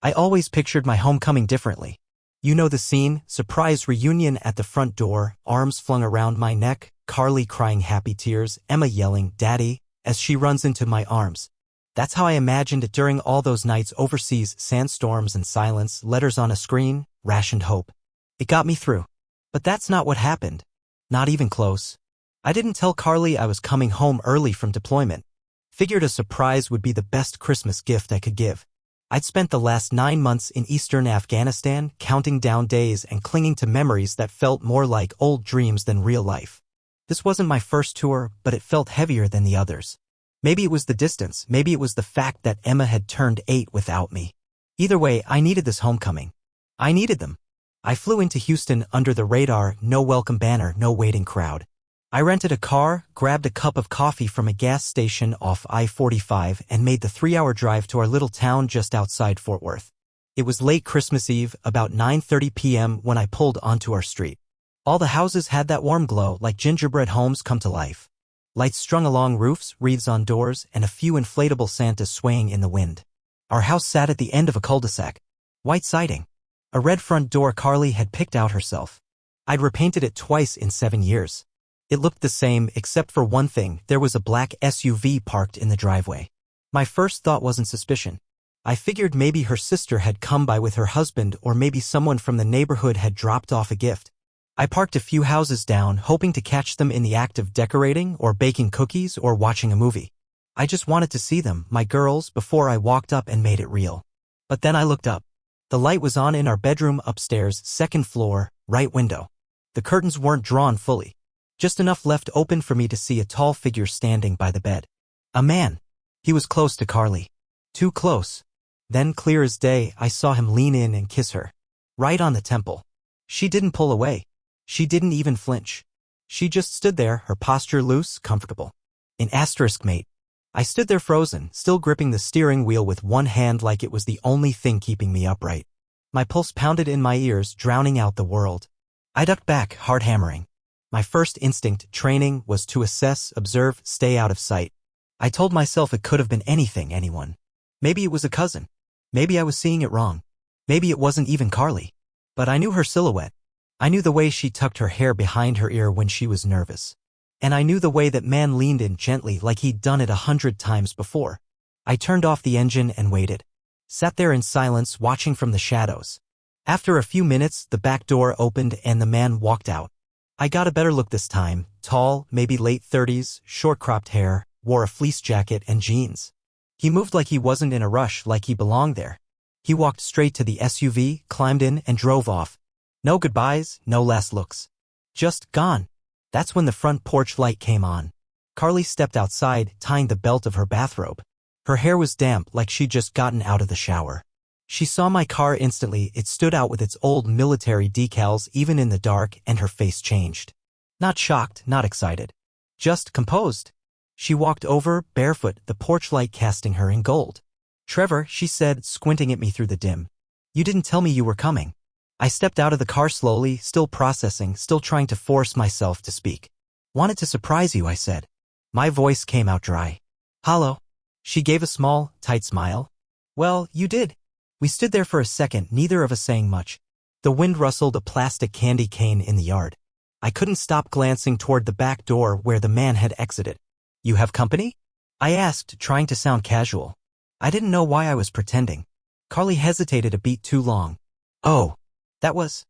I always pictured my homecoming differently. You know the scene, surprise reunion at the front door, arms flung around my neck, Carly crying happy tears, Emma yelling, "Daddy," as she runs into my arms. That's how I imagined it during all those nights overseas, sandstorms and silence, letters on a screen, rationed hope. It got me through. But that's not what happened. Not even close. I didn't tell Carly I was coming home early from deployment. Figured a surprise would be the best Christmas gift I could give. I'd spent the last 9 months in eastern Afghanistan, counting down days and clinging to memories that felt more like old dreams than real life. This wasn't my first tour, but it felt heavier than the others. Maybe it was the distance, maybe it was the fact that Emma had turned 8 without me. Either way, I needed this homecoming. I needed them. I flew into Houston under the radar, no welcome banner, no waiting crowd. I rented a car, grabbed a cup of coffee from a gas station off I-45 and made the 3-hour drive to our little town just outside Fort Worth. It was late Christmas Eve, about 9:30 p.m. when I pulled onto our street. All the houses had that warm glow, like gingerbread homes come to life. Lights strung along roofs, wreaths on doors, and a few inflatable Santas swaying in the wind. Our house sat at the end of a cul-de-sac. White siding. A red front door Carly had picked out herself. I'd repainted it twice in 7 years. It looked the same, except for one thing, there was a black SUV parked in the driveway. My first thought wasn't suspicion. I figured maybe her sister had come by with her husband or maybe someone from the neighborhood had dropped off a gift. I parked a few houses down, hoping to catch them in the act of decorating or baking cookies or watching a movie. I just wanted to see them, my girls, before I walked up and made it real. But then I looked up. The light was on in our bedroom upstairs, second floor, right window. The curtains weren't drawn fully. Just enough left open for me to see a tall figure standing by the bed. A man. He was close to Carly. Too close. Then, clear as day, I saw him lean in and kiss her. Right on the temple. She didn't pull away. She didn't even flinch. She just stood there, her posture loose, comfortable. In asterisk mate. I stood there frozen, still gripping the steering wheel with one hand like it was the only thing keeping me upright. My pulse pounded in my ears, drowning out the world. I ducked back, heart hammering. My first instinct, training, was to assess, observe, stay out of sight. I told myself it could have been anything, anyone. Maybe it was a cousin. Maybe I was seeing it wrong. Maybe it wasn't even Carly. But I knew her silhouette. I knew the way she tucked her hair behind her ear when she was nervous. And I knew the way that man leaned in gently like he'd done it 100 times before. I turned off the engine and waited. Sat there in silence, watching from the shadows. After a few minutes, the back door opened and the man walked out. I got a better look this time, tall, maybe late 30s, short-cropped hair, wore a fleece jacket and jeans. He moved like he wasn't in a rush, like he belonged there. He walked straight to the SUV, climbed in, and drove off. No goodbyes, no last looks. Just gone. That's when the front porch light came on. Carly stepped outside, tying the belt of her bathrobe. Her hair was damp, like she'd just gotten out of the shower. She saw my car instantly. It stood out with its old military decals even in the dark, and her face changed. Not shocked, not excited. Just composed. She walked over, barefoot, the porch light casting her in gold. "Trevor," she said, squinting at me through the dim. "You didn't tell me you were coming." I stepped out of the car slowly, still processing, still trying to force myself to speak. "Wanted to surprise you," I said. My voice came out dry. "Hello." She gave a small, tight smile. "Well, you did." We stood there for a second, neither of us saying much. The wind rustled a plastic candy cane in the yard. I couldn't stop glancing toward the back door where the man had exited. "You have company?" I asked, trying to sound casual. I didn't know why I was pretending. Carly hesitated a beat too long. "Oh. That was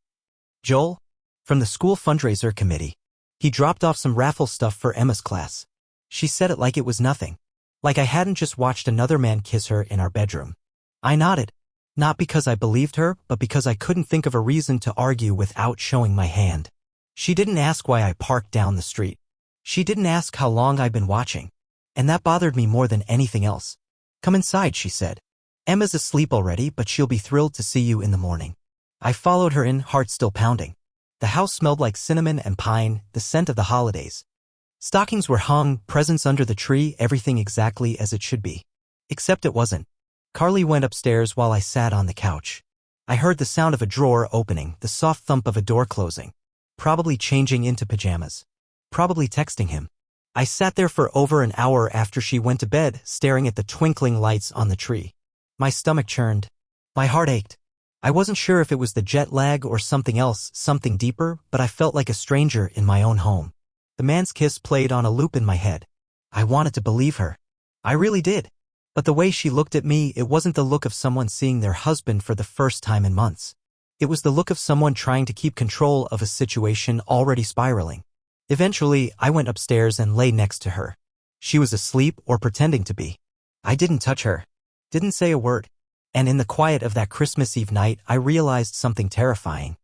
Joel, from the school fundraiser committee. He dropped off some raffle stuff for Emma's class." She said it like it was nothing. Like I hadn't just watched another man kiss her in our bedroom. I nodded. Not because I believed her, but because I couldn't think of a reason to argue without showing my hand. She didn't ask why I parked down the street. She didn't ask how long I'd been watching. And that bothered me more than anything else. "Come inside," she said. "Emma's asleep already, but she'll be thrilled to see you in the morning." I followed her in, heart still pounding. The house smelled like cinnamon and pine, the scent of the holidays. Stockings were hung, presents under the tree, everything exactly as it should be. Except it wasn't. Carly went upstairs while I sat on the couch. I heard the sound of a drawer opening, the soft thump of a door closing. Probably changing into pajamas. Probably texting him. I sat there for over an hour after she went to bed, staring at the twinkling lights on the tree. My stomach churned. My heart ached. I wasn't sure if it was the jet lag or something else, something deeper, but I felt like a stranger in my own home. The man's kiss played on a loop in my head. I wanted to believe her. I really did. But the way she looked at me, it wasn't the look of someone seeing their husband for the first time in months. It was the look of someone trying to keep control of a situation already spiraling. Eventually, I went upstairs and lay next to her. She was asleep or pretending to be. I didn't touch her. Didn't say a word. And in the quiet of that Christmas Eve night, I realized something terrifying.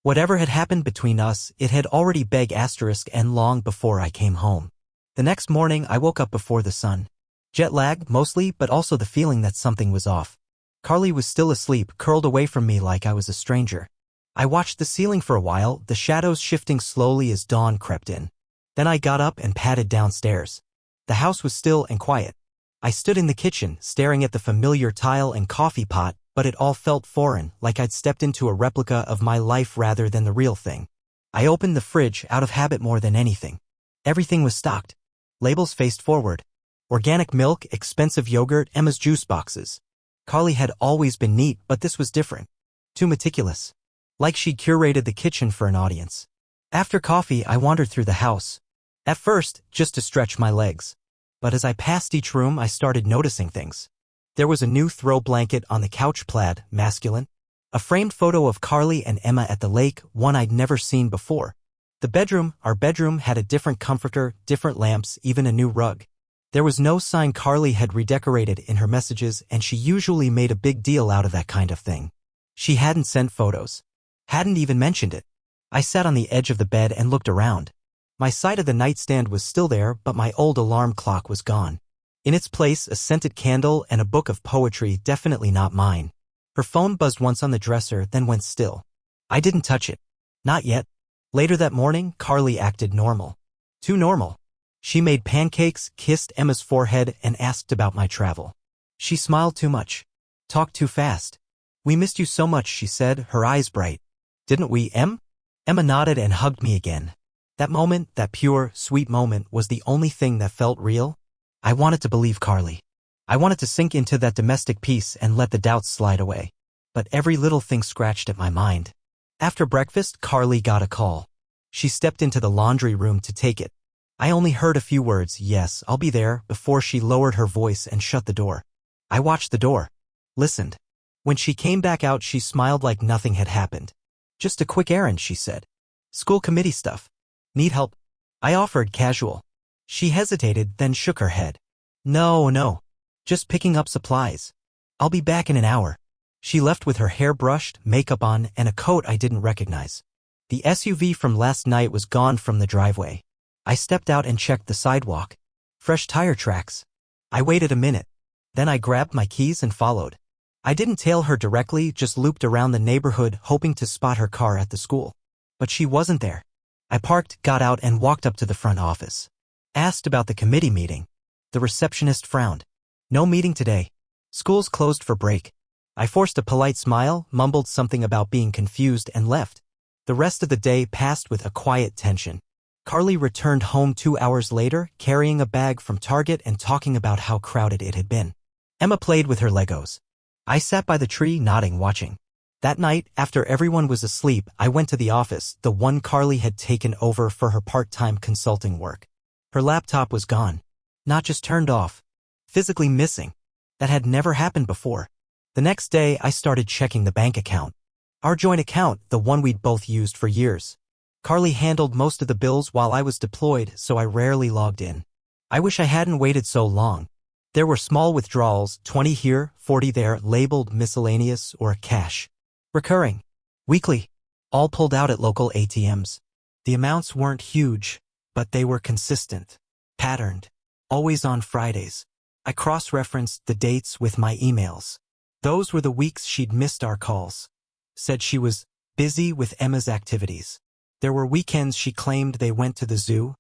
Whatever had happened between us, it had already begun and long before I came home. The next morning, I woke up before the sun. Jet lag, mostly, but also the feeling that something was off. Carly was still asleep, curled away from me like I was a stranger. I watched the ceiling for a while, the shadows shifting slowly as dawn crept in. Then I got up and padded downstairs. The house was still and quiet. I stood in the kitchen, staring at the familiar tile and coffee pot, but it all felt foreign, like I'd stepped into a replica of my life rather than the real thing. I opened the fridge out of habit more than anything. Everything was stocked. Labels faced forward. Organic milk, expensive yogurt, Emma's juice boxes. Carly had always been neat, but this was different. Too meticulous. Like she'd curated the kitchen for an audience. After coffee, I wandered through the house. At first, just to stretch my legs. But as I passed each room, I started noticing things. There was a new throw blanket on the couch, plaid, masculine. A framed photo of Carly and Emma at the lake, one I'd never seen before. Our bedroom had a different comforter, different lamps, even a new rug. There was no sign Carly had redecorated in her messages, and she usually made a big deal out of that kind of thing. She hadn't sent photos. Hadn't even mentioned it. I sat on the edge of the bed and looked around. My side of the nightstand was still there, but my old alarm clock was gone. In its place, a scented candle and a book of poetry, definitely not mine. Her phone buzzed once on the dresser, then went still. I didn't touch it. Not yet. Later that morning, Carly acted normal. Too normal. She made pancakes, kissed Emma's forehead, and asked about my travel. She smiled too much. Talked too fast. "We missed you so much," she said, her eyes bright. "Didn't we, Em?" Emma nodded and hugged me again. That moment, that pure, sweet moment, was the only thing that felt real. I wanted to believe Carly. I wanted to sink into that domestic peace and let the doubts slide away. But every little thing scratched at my mind. After breakfast, Carly got a call. She stepped into the laundry room to take it. I only heard a few words, "Yes, I'll be there," before she lowered her voice and shut the door. I watched the door. Listened. When she came back out, she smiled like nothing had happened. "Just a quick errand," she said. "School committee stuff. Need help?" I offered, casual. She hesitated, then shook her head. No. Just picking up supplies. I'll be back in an hour." She left with her hair brushed, makeup on, and a coat I didn't recognize. The SUV from last night was gone from the driveway. I stepped out and checked the sidewalk. Fresh tire tracks. I waited a minute. Then I grabbed my keys and followed. I didn't tail her directly, just looped around the neighborhood, hoping to spot her car at the school. But she wasn't there. I parked, got out, and walked up to the front office. Asked about the committee meeting. The receptionist frowned. "No meeting today. School's closed for break." I forced a polite smile, mumbled something about being confused, and left. The rest of the day passed with a quiet tension. Carly returned home 2 hours later, carrying a bag from Target and talking about how crowded it had been. Emma played with her Legos. I sat by the tree, nodding, watching. That night, after everyone was asleep, I went to the office, the one Carly had taken over for her part-time consulting work. Her laptop was gone. Not just turned off. Physically missing. That had never happened before. The next day, I started checking the bank account. Our joint account, the one we'd both used for years. Carly handled most of the bills while I was deployed, so I rarely logged in. I wish I hadn't waited so long. There were small withdrawals, 20 here, 40 there, labeled miscellaneous or cash. Recurring. Weekly. All pulled out at local ATMs. The amounts weren't huge, but they were consistent. Patterned. Always on Fridays. I cross-referenced the dates with my emails. Those were the weeks she'd missed our calls. Said she was busy with Emma's activities. There were weekends she claimed they went to the zoo,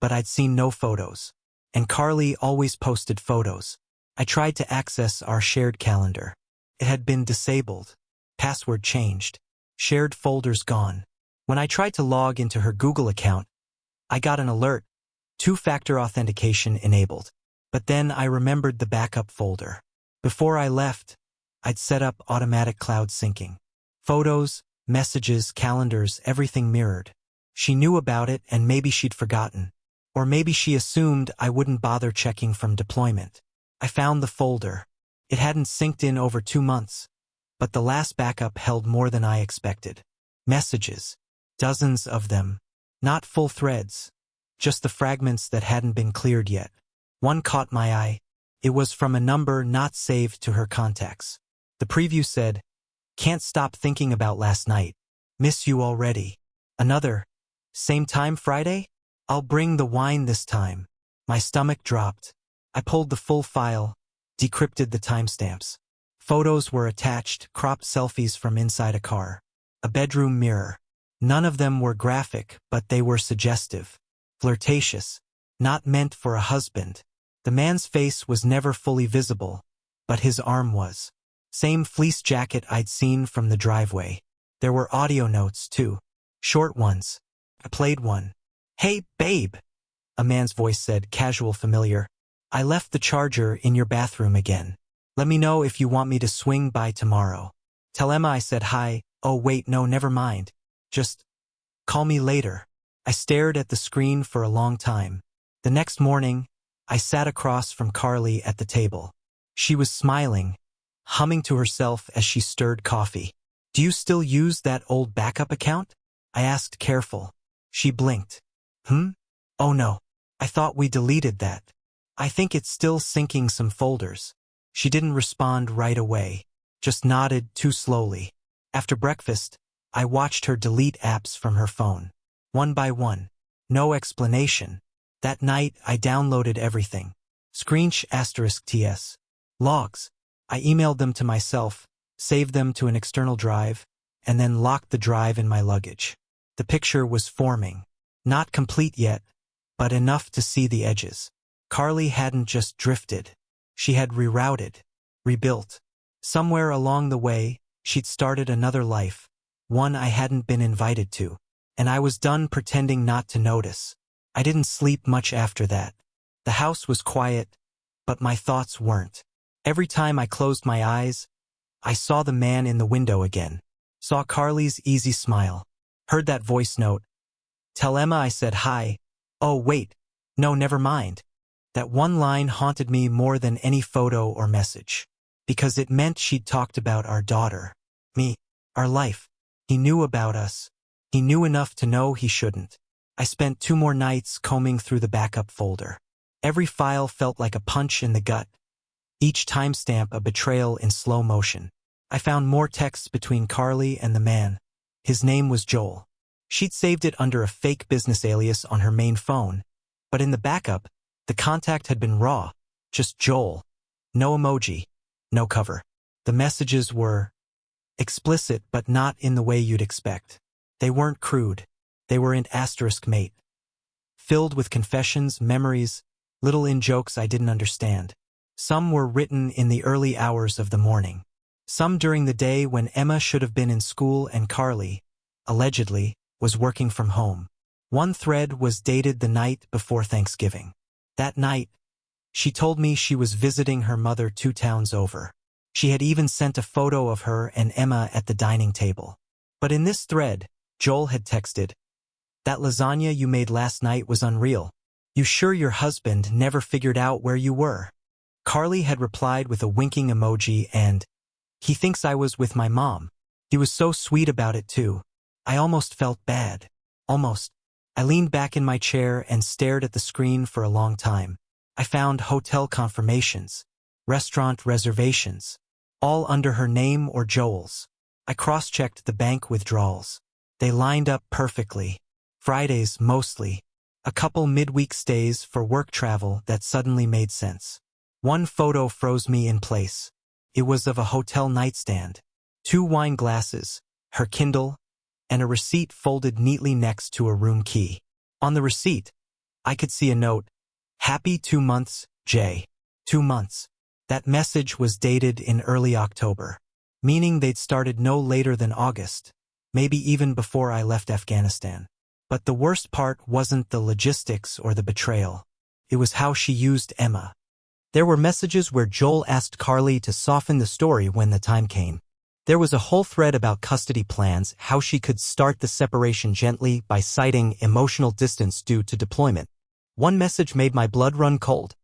but I'd seen no photos. And Carly always posted photos. I tried to access our shared calendar. It had been disabled. Password changed. Shared folders gone. When I tried to log into her Google account, I got an alert. 2-factor authentication enabled. But then I remembered the backup folder. Before I left, I'd set up automatic cloud syncing. Photos, messages, calendars, everything mirrored. She knew about it and maybe she'd forgotten. Or maybe she assumed I wouldn't bother checking from deployment. I found the folder. It hadn't synced in over 2 months. But the last backup held more than I expected. Messages. Dozens of them. Not full threads. Just the fragments that hadn't been cleared yet. One caught my eye. It was from a number not saved to her contacts. The preview said, "Can't stop thinking about last night. Miss you already." Another, "Same time Friday? I'll bring the wine this time." My stomach dropped. I pulled the full file, decrypted the timestamps. Photos were attached, cropped selfies from inside a car. A bedroom mirror. None of them were graphic, but they were suggestive. Flirtatious. Not meant for a husband. The man's face was never fully visible, but his arm was. Same fleece jacket I'd seen from the driveway. There were audio notes, too. Short ones. I played one. "Hey, babe," a man's voice said, casual, familiar. "I left the charger in your bathroom again. Let me know if you want me to swing by tomorrow." "Tell Emma I said hi." "Oh wait, no, never mind. Just call me later." I stared at the screen for a long time. The next morning, I sat across from Carly at the table. She was smiling, humming to herself as she stirred coffee. "Do you still use that old backup account?" I asked, careful. She blinked. Oh no. I thought we deleted that. I think it's still syncing some folders." She didn't respond right away, just nodded too slowly. After breakfast, I watched her delete apps from her phone. One by one. No explanation. That night, I downloaded everything. **TS. Logs. I emailed them to myself, saved them to an external drive, and then locked the drive in my luggage. The picture was forming. Not complete yet, but enough to see the edges. Carly hadn't just drifted. She had rerouted, rebuilt. Somewhere along the way, she'd started another life, one I hadn't been invited to, and I was done pretending not to notice. I didn't sleep much after that. The house was quiet, but my thoughts weren't. Every time I closed my eyes, I saw the man in the window again. Saw Carly's easy smile. Heard that voice note. "Tell Emma I said hi." Oh wait, no, never mind. That one line haunted me more than any photo or message. Because it meant she'd talked about our daughter. Me. Our life. He knew about us. He knew enough to know he shouldn't. I spent 2 more nights combing through the backup folder. Every file felt like a punch in the gut. Each timestamp a betrayal in slow motion. I found more texts between Carly and the man. His name was Joel. She'd saved it under a fake business alias on her main phone. But in the backup, the contact had been raw. Just Joel. No emoji. No cover. The messages were explicit, but not in the way you'd expect. They weren't crude. They were in asterisk mate. Filled with confessions, memories, little in-jokes I didn't understand. Some were written in the early hours of the morning. Some during the day when Emma should have been in school and Carly, allegedly, was working from home. One thread was dated the night before Thanksgiving. That night, she told me she was visiting her mother 2 towns over. She had even sent a photo of her and Emma at the dining table. But in this thread, Joel had texted, "That lasagna you made last night was unreal. You sure your husband never figured out where you were?" Carly had replied with a winking emoji and, "He thinks I was with my mom. He was so sweet about it too." I almost felt bad. Almost. I leaned back in my chair and stared at the screen for a long time. I found hotel confirmations, restaurant reservations, all under her name or Joel's. I cross-checked the bank withdrawals. They lined up perfectly. Fridays, mostly. A couple midweek stays for work travel that suddenly made sense. One photo froze me in place. It was of a hotel nightstand. 2 wine glasses, her Kindle, and a receipt folded neatly next to a room key. On the receipt, I could see a note, "Happy 2 months, Jay." 2 months. That message was dated in early October, meaning they'd started no later than August, maybe even before I left Afghanistan. But the worst part wasn't the logistics or the betrayal. It was how she used Emma. There were messages where Joel asked Carly to soften the story when the time came. There was a whole thread about custody plans, how she could start the separation gently by citing emotional distance due to deployment. One message made my blood run cold.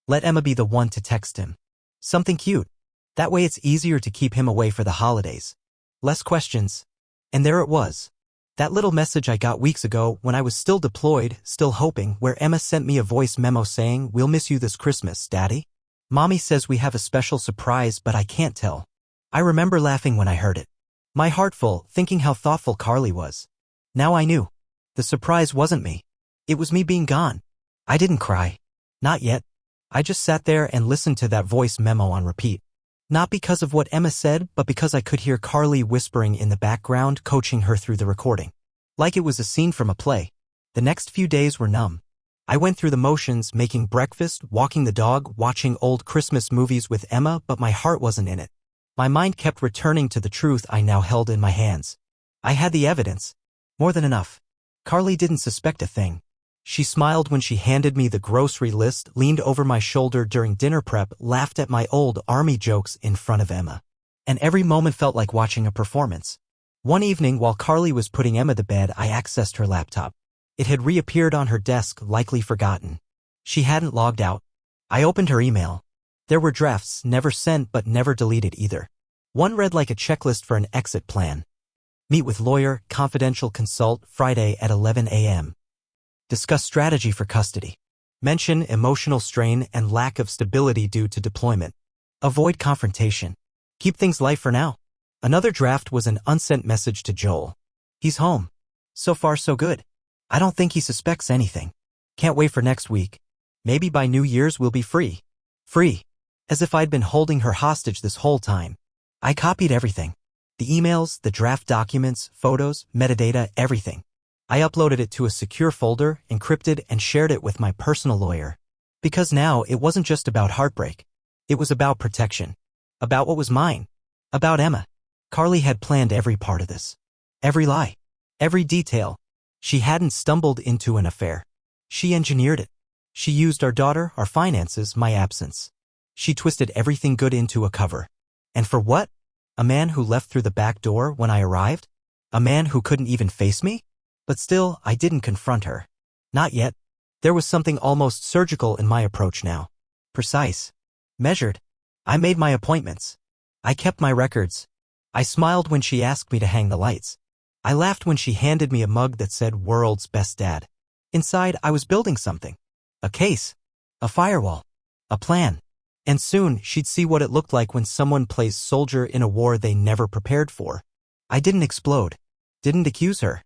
Let Emma be the one to text him. Something cute. That way it's easier to keep him away for the holidays. Less questions. And there it was. That little message I got weeks ago when I was still deployed, still hoping, where Emma sent me a voice memo saying, "We'll miss you this Christmas, Daddy. Mommy says we have a special surprise but I can't tell." I remember laughing when I heard it. My heart full, thinking how thoughtful Carly was. Now I knew. The surprise wasn't me. It was me being gone. I didn't cry. Not yet. I just sat there and listened to that voice memo on repeat. Not because of what Emma said, but because I could hear Carly whispering in the background, coaching her through the recording. Like it was a scene from a play. The next few days were numb. I went through the motions, making breakfast, walking the dog, watching old Christmas movies with Emma, but my heart wasn't in it. My mind kept returning to the truth I now held in my hands. I had the evidence. More than enough. Carly didn't suspect a thing. She smiled when she handed me the grocery list, leaned over my shoulder during dinner prep, laughed at my old army jokes in front of Emma. And every moment felt like watching a performance. One evening, while Carly was putting Emma to bed, I accessed her laptop. It had reappeared on her desk, likely forgotten. She hadn't logged out. I opened her email. There were drafts, never sent but never deleted either. One read like a checklist for an exit plan. Meet with lawyer, confidential consult, Friday at 11 a.m. Discuss strategy for custody. Mention emotional strain and lack of stability due to deployment. Avoid confrontation. Keep things light for now. Another draft was an unsent message to Joel. He's home. So far so good. I don't think he suspects anything. Can't wait for next week. Maybe by New Year's we'll be free. Free. As if I'd been holding her hostage this whole time. I copied everything. The emails, the draft documents, photos, metadata, everything. I uploaded it to a secure folder, encrypted, and shared it with my personal lawyer. Because now it wasn't just about heartbreak. It was about protection. About what was mine. About Emma. Carly had planned every part of this. Every lie. Every detail. She hadn't stumbled into an affair. She engineered it. She used our daughter, our finances, my absence. She twisted everything good into a cover. And for what? A man who left through the back door when I arrived? A man who couldn't even face me? But still, I didn't confront her. Not yet. There was something almost surgical in my approach now. Precise. Measured. I made my appointments. I kept my records. I smiled when she asked me to hang the lights. I laughed when she handed me a mug that said "World's Best Dad." Inside, I was building something. A case. A firewall. A plan. And soon, she'd see what it looked like when someone plays soldier in a war they never prepared for. I didn't explode. Didn't accuse her.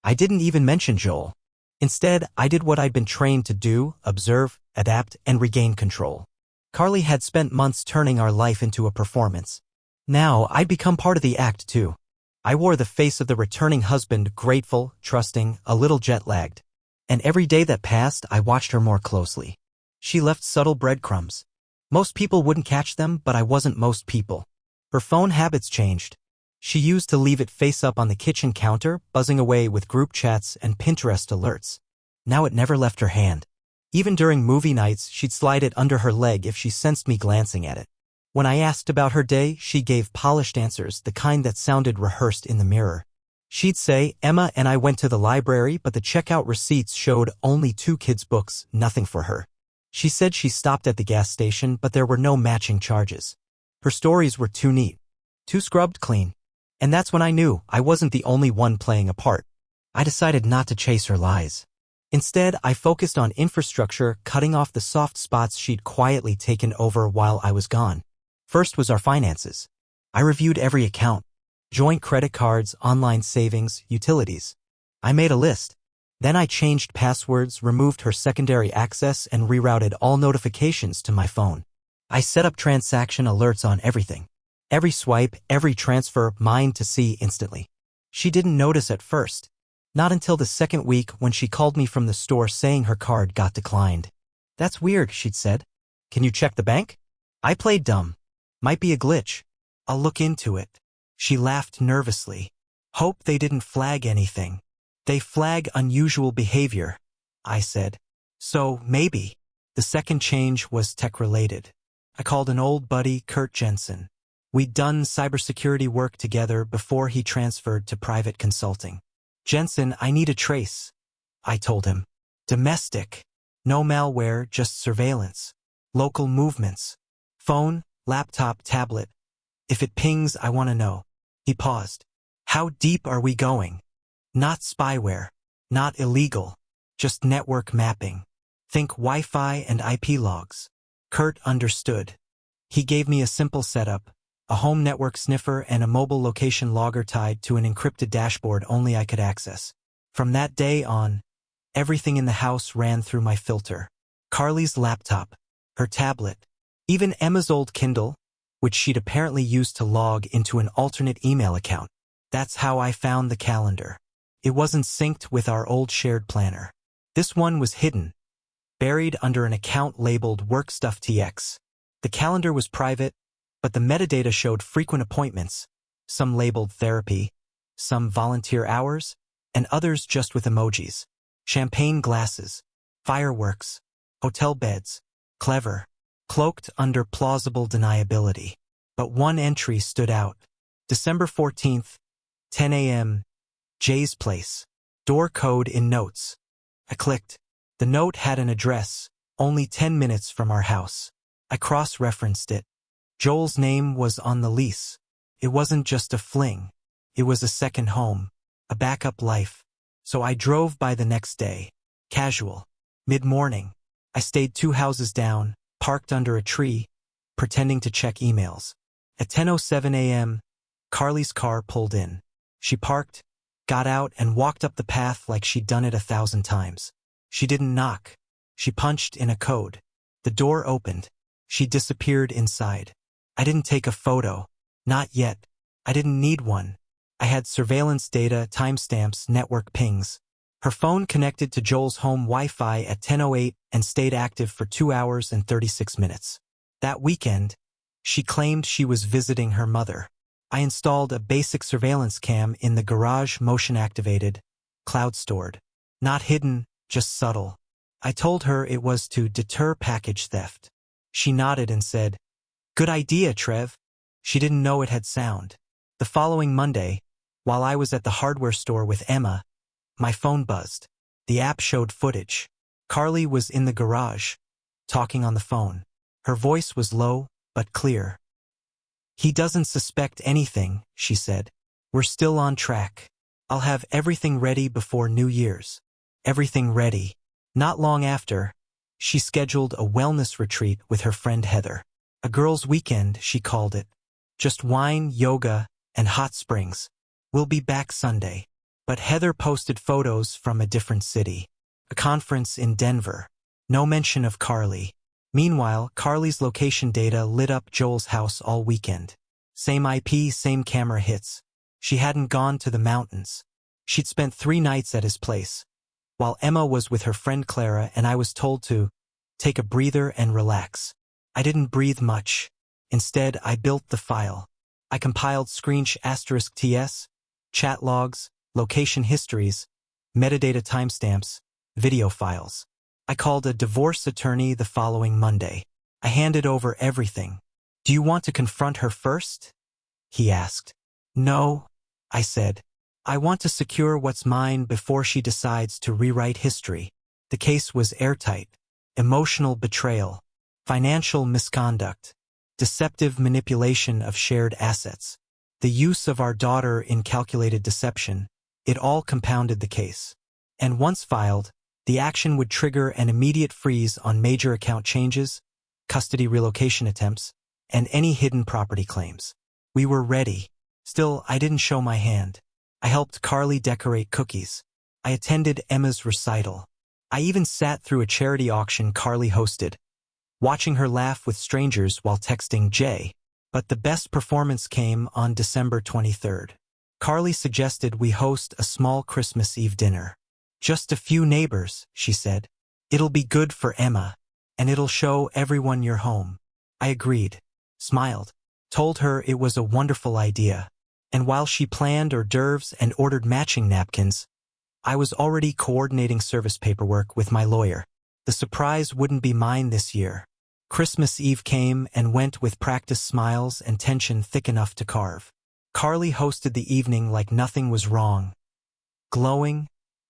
I didn't even mention Joel. Instead, I did what I'd been trained to do, observe, adapt, and regain control. Carly had spent months turning our life into a performance. Now, I'd become part of the act too. I wore the face of the returning husband, grateful, trusting, a little jet-lagged. And every day that passed, I watched her more closely. She left subtle breadcrumbs. Most people wouldn't catch them, but I wasn't most people. Her phone habits changed. She used to leave it face up on the kitchen counter, buzzing away with group chats and Pinterest alerts. Now it never left her hand. Even during movie nights, she'd slide it under her leg if she sensed me glancing at it. When I asked about her day, she gave polished answers, the kind that sounded rehearsed in the mirror. She'd say, "Emma and I went to the library, but the checkout receipts showed only 2 kids' books, nothing for her." She said she stopped at the gas station, but there were no matching charges. Her stories were too neat. Too scrubbed clean. And that's when I knew I wasn't the only one playing a part. I decided not to chase her lies. Instead, I focused on infrastructure, cutting off the soft spots she'd quietly taken over while I was gone. First was our finances. I reviewed every account. Joint credit cards, online savings, utilities. I made a list. Then I changed passwords, removed her secondary access, and rerouted all notifications to my phone. I set up transaction alerts on everything. Every swipe, every transfer, mine to see instantly. She didn't notice at first. Not until the second week when she called me from the store saying her card got declined. "That's weird," she'd said. "Can you check the bank?" I played dumb. "Might be a glitch. I'll look into it." She laughed nervously. "Hope they didn't flag anything." "They flag unusual behavior," I said. "So, maybe." The second change was tech-related. I called an old buddy, Kurt Jensen. We'd done cybersecurity work together before he transferred to private consulting. Jensen, I need a trace, I told him. Domestic. No malware, just surveillance. Local movements. Phone, laptop, tablet. If it pings, I want to know. He paused. How deep are we going? Not spyware. Not illegal. Just network mapping. Think Wi-Fi and IP logs. Kurt understood. He gave me a simple setup, a home network sniffer and a mobile location logger tied to an encrypted dashboard only I could access. From that day on, everything in the house ran through my filter. Carly's laptop, her tablet, even Emma's old Kindle, which she'd apparently used to log into an alternate email account. That's how I found the calendar. It wasn't synced with our old shared planner. This one was hidden, buried under an account labeled WorkStuffTX. The calendar was private, but the metadata showed frequent appointments, some labeled therapy, some volunteer hours, and others just with emojis. Champagne glasses, fireworks, hotel beds. Clever, cloaked under plausible deniability. But one entry stood out. December 14th, 10 a.m., Jay's place. Door code in notes. I clicked. The note had an address, only 10 minutes from our house. I cross-referenced it. Joel's name was on the lease. It wasn't just a fling. It was a second home, a backup life. So I drove by the next day. Casual. Mid-morning. I stayed 2 houses down, parked under a tree, pretending to check emails. At 10:07 a.m., Carly's car pulled in. She parked, got out, and walked up the path like she'd done it 1,000 times. She didn't knock. She punched in a code. The door opened. She disappeared inside. I didn't take a photo. Not yet. I didn't need one. I had surveillance data, timestamps, network pings. Her phone connected to Joel's home Wi-Fi at 10:08 and stayed active for 2 hours and 36 minutes. That weekend, she claimed she was visiting her mother. I installed a basic surveillance cam in the garage, motion-activated, cloud-stored. Not hidden, just subtle. I told her it was to deter package theft. She nodded and said, "Good idea, Trev." She didn't know it had sound. The following Monday, while I was at the hardware store with Emma, my phone buzzed. The app showed footage. Carly was in the garage, talking on the phone. Her voice was low, but clear. "He doesn't suspect anything," she said. "We're still on track. I'll have everything ready before New Year's." Everything ready. Not long after, she scheduled a wellness retreat with her friend Heather. A girls' weekend, she called it. Just wine, yoga, and hot springs. "We'll be back Sunday." But Heather posted photos from a different city. A conference in Denver. No mention of Carly. Meanwhile, Carly's location data lit up Joel's house all weekend. Same IP, same camera hits. She hadn't gone to the mountains. She'd spent 3 nights at his place, while Emma was with her friend Clara, and I was told to take a breather and relax. I didn't breathe much. Instead, I built the file. I compiled **TS, chat logs, location histories, metadata timestamps, video files. I called a divorce attorney the following Monday. I handed over everything. "Do you want to confront her first?" he asked. "No," I said. "I want to secure what's mine before she decides to rewrite history." The case was airtight. Emotional betrayal, financial misconduct, deceptive manipulation of shared assets, the use of our daughter in calculated deception. It all compounded the case. And once filed, the action would trigger an immediate freeze on major account changes, custody relocation attempts, and any hidden property claims. We were ready. Still, I didn't show my hand. I helped Carly decorate cookies. I attended Emma's recital. I even sat through a charity auction Carly hosted, watching her laugh with strangers while texting Jay. But the best performance came on December 23rd. Carly suggested we host a small Christmas Eve dinner. "Just a few neighbors," she said. "It'll be good for Emma, and it'll show everyone you're home." I agreed, smiled, told her it was a wonderful idea. And while she planned hors d'oeuvres and ordered matching napkins, I was already coordinating service paperwork with my lawyer. The surprise wouldn't be mine this year. Christmas Eve came and went with practiced smiles and tension thick enough to carve. Carly hosted the evening like nothing was wrong. Glowing,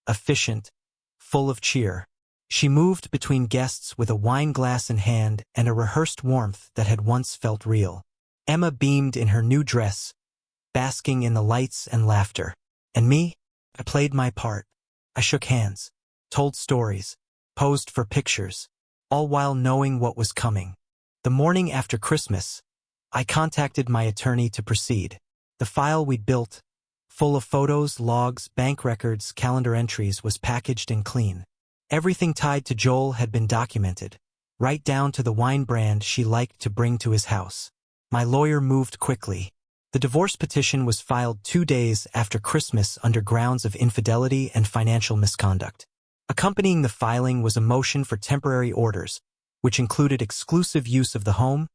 efficient, full of cheer. She moved between guests with a wine glass in hand and a rehearsed warmth that had once felt real. Emma beamed in her new dress, basking in the lights and laughter. And me? I played my part. I shook hands, told stories, posed for pictures, all while knowing what was coming. The morning after Christmas, I contacted my attorney to proceed. The file we'd built, full of photos, logs, bank records, calendar entries, was packaged and clean. Everything tied to Joel had been documented, right down to the wine brand she liked to bring to his house. My lawyer moved quickly. The divorce petition was filed 2 days after Christmas under grounds of infidelity and financial misconduct. Accompanying the filing was a motion for temporary orders, which included exclusive use of the home,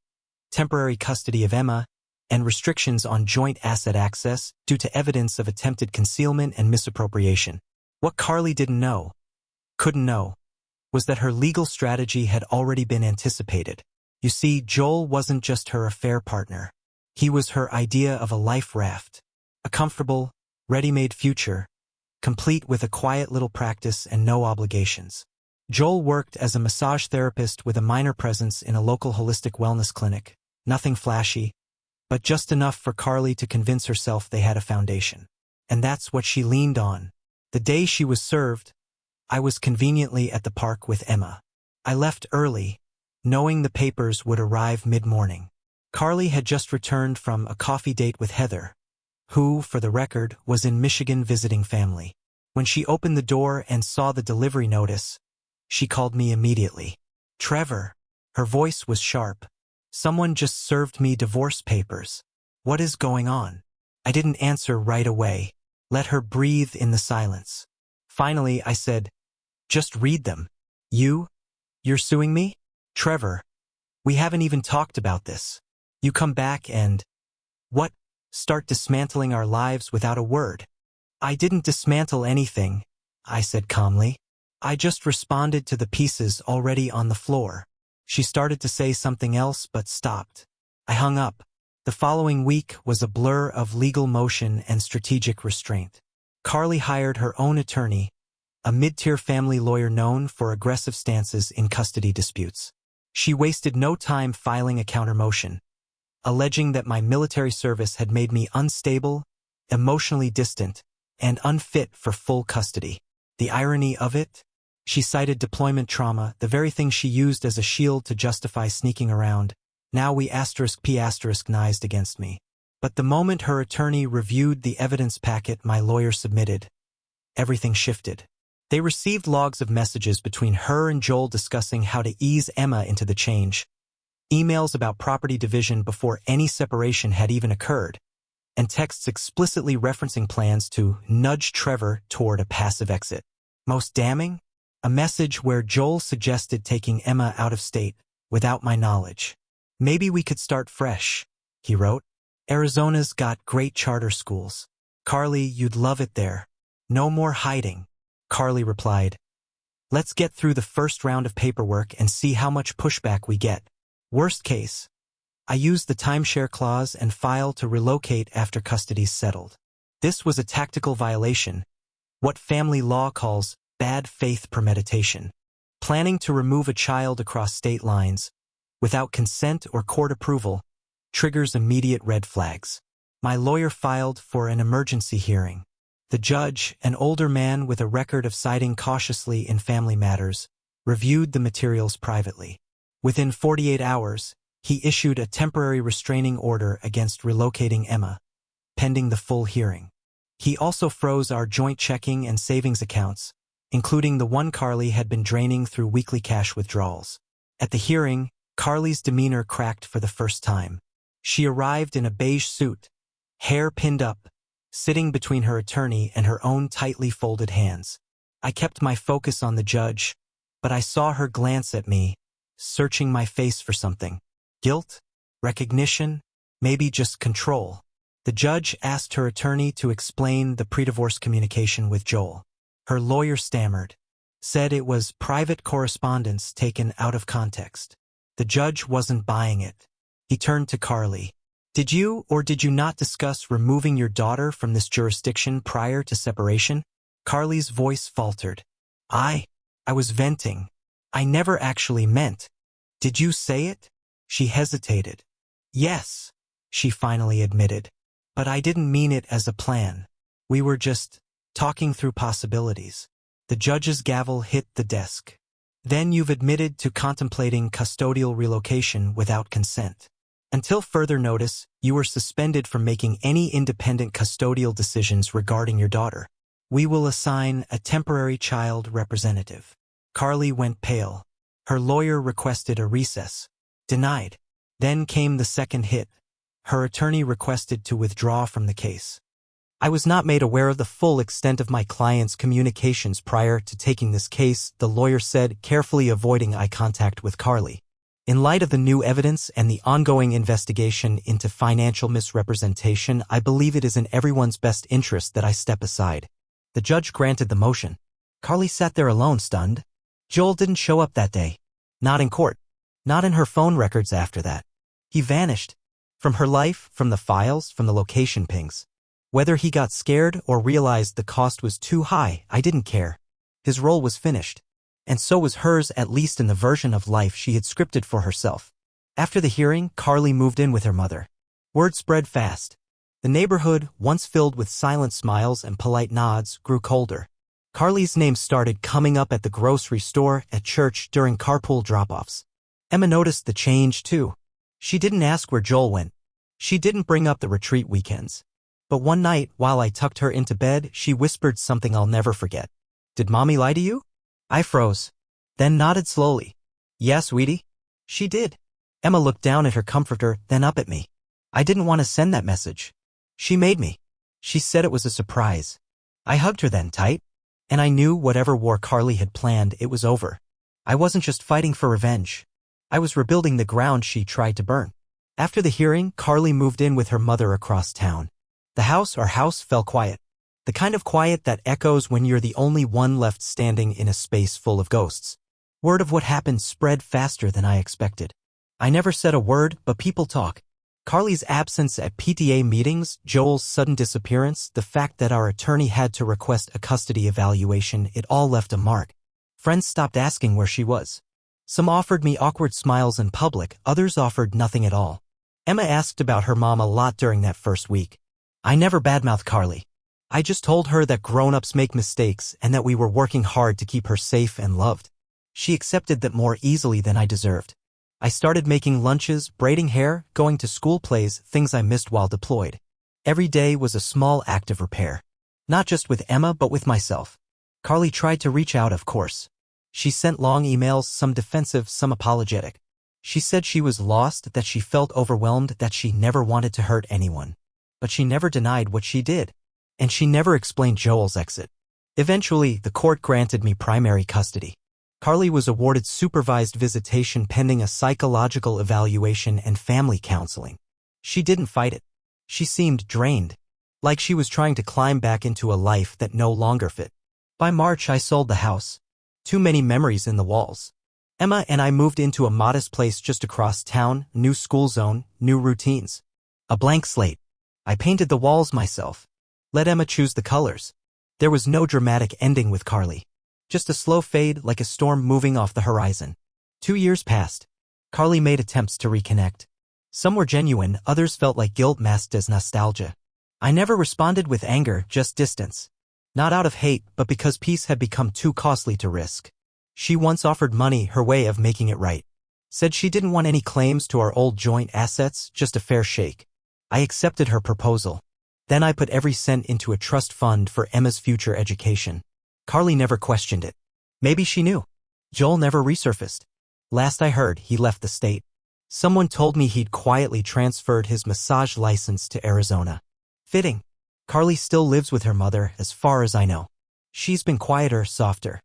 temporary custody of Emma, and restrictions on joint asset access due to evidence of attempted concealment and misappropriation. What Carly couldn't know, was that her legal strategy had already been anticipated. You see, Joel wasn't just her affair partner. He was her idea of a life raft, a comfortable, ready-made future, complete with a quiet little practice and no obligations. Joel worked as a massage therapist with a minor presence in a local holistic wellness clinic. Nothing flashy, but just enough for Carly to convince herself they had a foundation. And that's what she leaned on. The day she was served, I was conveniently at the park with Emma. I left early, knowing the papers would arrive mid-morning. Carly had just returned from a coffee date with Heather, who, for the record, was in Michigan visiting family. When she opened the door and saw the delivery notice, she called me immediately. "Trevor." Her voice was sharp. "Someone just served me divorce papers. What is going on?" I didn't answer right away. Let her breathe in the silence. Finally, I said, "Just read them." You're suing me?" "Trevor, we haven't even talked about this. You come back and, what, start dismantling our lives without a word." "I didn't dismantle anything," I said calmly. "I just responded to the pieces already on the floor." She started to say something else but stopped. I hung up. The following week was a blur of legal motion and strategic restraint. Carly hired her own attorney, a mid-tier family lawyer known for aggressive stances in custody disputes. She wasted no time filing a counter-motion, alleging that my military service had made me unstable, emotionally distant, and unfit for full custody. The irony of it? She cited deployment trauma, the very thing she used as a shield to justify sneaking around. Now we *P***nized against me. But the moment her attorney reviewed the evidence packet my lawyer submitted, everything shifted. They received logs of messages between her and Joel discussing how to ease Emma into the change, emails about property division before any separation had even occurred, and texts explicitly referencing plans to nudge Trevor toward a passive exit. Most damning? A message where Joel suggested taking Emma out of state, without my knowledge. "Maybe we could start fresh," he wrote. "Arizona's got great charter schools. Carly, you'd love it there. No more hiding." Carly replied, "Let's get through the first round of paperwork and see how much pushback we get. Worst case, I use the timeshare clause and file to relocate after custody's settled." This was a tactical violation, what family law calls bad faith premeditation. Planning to remove a child across state lines, without consent or court approval, triggers immediate red flags. My lawyer filed for an emergency hearing. The judge, an older man with a record of citing cautiously in family matters, reviewed the materials privately. Within 48 hours, he issued a temporary restraining order against relocating Emma, pending the full hearing. He also froze our joint checking and savings accounts, including the one Carly had been draining through weekly cash withdrawals. At the hearing, Carly's demeanor cracked for the first time. She arrived in a beige suit, hair pinned up, sitting between her attorney and her own tightly folded hands. I kept my focus on the judge, but I saw her glance at me, searching my face for something. Guilt? Recognition? Maybe just control. The judge asked her attorney to explain the pre-divorce communication with Joel. Her lawyer stammered, Said it was private correspondence taken out of context. The judge wasn't buying it. He turned to Carly. Did you or did you not discuss removing your daughter from this jurisdiction prior to separation? Carly's voice faltered. I was venting. I never actually meant. Did you say it? She hesitated. Yes, she finally admitted. But I didn't mean it as a plan. We were just talking through possibilities. The judge's gavel hit the desk. Then you've admitted to contemplating custodial relocation without consent. Until further notice, you were suspended from making any independent custodial decisions regarding your daughter. We will assign a temporary child representative. Carly went pale. Her lawyer requested a recess. Denied. Then came the second hit. Her attorney requested to withdraw from the case. I was not made aware of the full extent of my client's communications prior to taking this case, the lawyer said, carefully avoiding eye contact with Carly. In light of the new evidence and the ongoing investigation into financial misrepresentation, I believe it is in everyone's best interest that I step aside. The judge granted the motion. Carly sat there alone, stunned. Joel didn't show up that day. Not in court. Not in her phone records after that. He vanished. From her life, from the files, from the location pings. Whether he got scared or realized the cost was too high, I didn't care. His role was finished. And so was hers, at least in the version of life she had scripted for herself. After the hearing, Carly moved in with her mother. Word spread fast. The neighborhood, once filled with silent smiles and polite nods, grew colder. Carly's name started coming up at the grocery store, at church, during carpool drop-offs. Emma noticed the change, too. She didn't ask where Joel went. She didn't bring up the retreat weekends. But one night, while I tucked her into bed, she whispered something I'll never forget. Did Mommy lie to you? I froze. Then nodded slowly. Yeah, sweetie. She did. Emma looked down at her comforter, then up at me. I didn't want to send that message. She made me. She said it was a surprise. I hugged her then tight. And I knew whatever war Carly had planned, it was over. I wasn't just fighting for revenge. I was rebuilding the ground she tried to burn. After the hearing, Carly moved in with her mother across town. Our house fell quiet. The kind of quiet that echoes when you're the only one left standing in a space full of ghosts. Word of what happened spread faster than I expected. I never said a word, but people talk. Carly's absence at PTA meetings, Joel's sudden disappearance, the fact that our attorney had to request a custody evaluation, it all left a mark. Friends stopped asking where she was. Some offered me awkward smiles in public, others offered nothing at all. Emma asked about her mom a lot during that first week. I never badmouthed Carly. I just told her that grown-ups make mistakes and that we were working hard to keep her safe and loved. She accepted that more easily than I deserved. I started making lunches, braiding hair, going to school plays, things I missed while deployed. Every day was a small act of repair. Not just with Emma, but with myself. Carly tried to reach out, of course. She sent long emails, some defensive, some apologetic. She said she was lost, that she felt overwhelmed, that she never wanted to hurt anyone. But she never denied what she did. And she never explained Joel's exit. Eventually, the court granted me primary custody. Carly was awarded supervised visitation pending a psychological evaluation and family counseling. She didn't fight it. She seemed drained. Like she was trying to climb back into a life that no longer fit. By March, I sold the house. Too many memories in the walls. Emma and I moved into a modest place just across town, new school zone, new routines. A blank slate. I painted the walls myself. Let Emma choose the colors. There was no dramatic ending with Carly. Just a slow fade like a storm moving off the horizon. 2 years passed. Carly made attempts to reconnect. Some were genuine, others felt like guilt masked as nostalgia. I never responded with anger, just distance. Not out of hate, but because peace had become too costly to risk. She once offered money, her way of making it right. Said she didn't want any claims to our old joint assets, just a fair shake. I accepted her proposal. Then I put every cent into a trust fund for Emma's future education. Carly never questioned it. Maybe she knew. Joel never resurfaced. Last I heard, he left the state. Someone told me he'd quietly transferred his massage license to Arizona. Fitting. Carly still lives with her mother, as far as I know. She's been quieter, softer.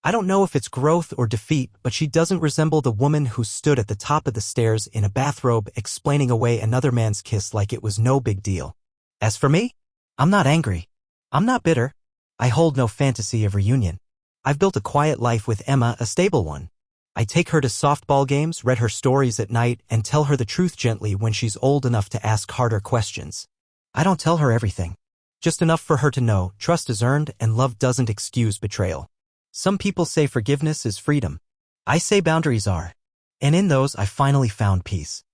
I don't know if it's growth or defeat, but she doesn't resemble the woman who stood at the top of the stairs in a bathrobe explaining away another man's kiss like it was no big deal. As for me, I'm not angry. I'm not bitter. I hold no fantasy of reunion. I've built a quiet life with Emma, a stable one. I take her to softball games, read her stories at night, and tell her the truth gently when she's old enough to ask harder questions. I don't tell her everything. Just enough for her to know trust is earned and love doesn't excuse betrayal. Some people say forgiveness is freedom. I say boundaries are. And in those I finally found peace.